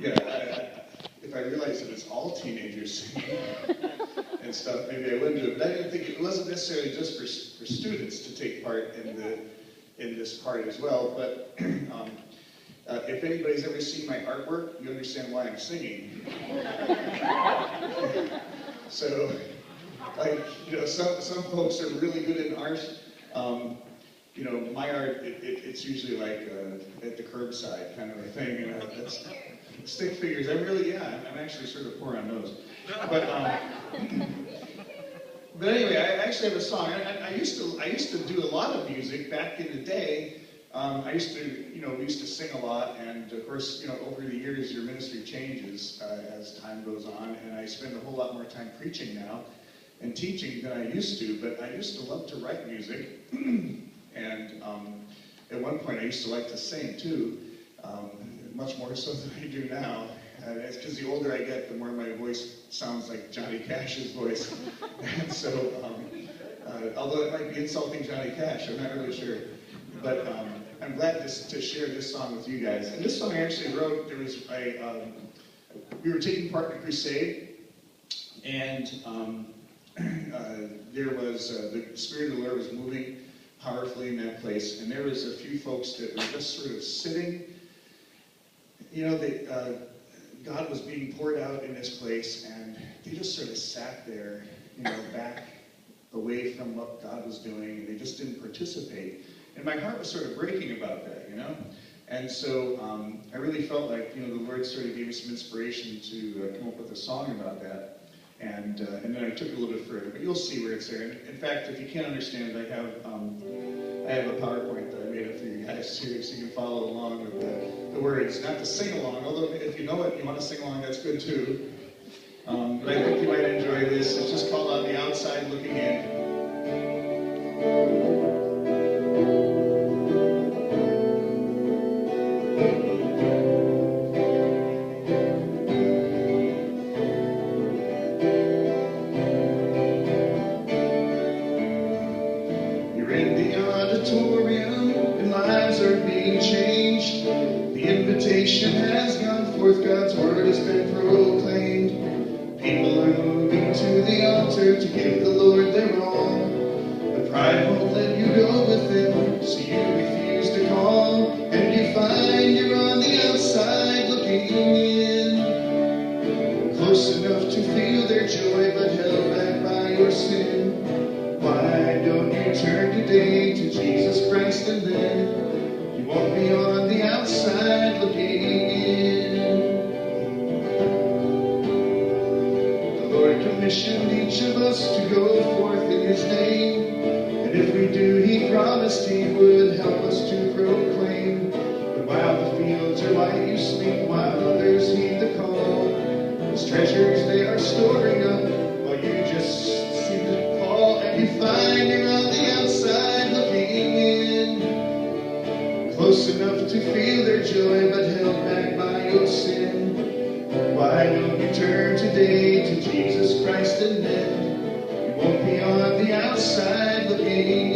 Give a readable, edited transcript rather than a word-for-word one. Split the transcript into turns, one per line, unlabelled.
Yeah, if I realized that it's all teenagers singing and stuff, maybe I wouldn't do it. But I didn't think it wasn't necessarily just for students to take part in this part as well. But if anybody's ever seen my artwork, you understand why I'm singing. So, like, you know, some folks are really good in art. You know, my art, it's usually like at the curbside kind of a thing. You know, that's stick figures. I'm actually sort of poor on those. But anyway, I actually have a song. I used to do a lot of music back in the day. We used to sing a lot, and of course, you know, over the years, your ministry changes as time goes on, and I spend a whole lot more time preaching now and teaching than I used to. But I used to love to write music. And at one point, I used to like to sing too, much more so than I do now. It's because the older I get, the more my voice sounds like Johnny Cash's voice. And so, although it might be insulting Johnny Cash, I'm not really sure. But I'm glad to share this song with you guys. And this song I actually wrote. We were taking part in a crusade, and there was the Spirit of the Lord was moving powerfully in that place, and there was a few folks that were just sort of sitting. You know, God was being poured out in this place, and they just sort of sat there, you know, back away from what God was doing, and they just didn't participate. And my heart was sort of breaking about that, you know. And so I really felt like, you know, the Lord sort of gave me some inspiration to come up with a song about that. And then I took it a little bit further, but you'll see where it's there. And in fact, if you can't understand it, I have a PowerPoint that I made up for you guys too, so you can follow along with the words. Not to sing along, although if you know it and you want to sing along, that's good too. But I think you might enjoy this. It's just called On the Outside Looking In. Has gone forth, God's word has been proclaimed. People are moving to the altar to give the Lord their all. But pride won't let you go with them, so you refuse to call. And you find you're on the outside looking in, close enough to feel their joy, but held back by your sin. Why don't you turn today to Jesus Christ, and then you won't be on the outside looking in. The Lord commissioned each of us to go forth in His name, and if we do, He promised He would help us to proclaim. But while the fields are white, you sleep, while others heed the call. Those treasures they are storing up, while you just seem to fall, and you find you're on the outside looking in, close enough to feel their joy, but held back by your sin. Why don't you turn today to Jesus Christ, and then you won't be on the outside looking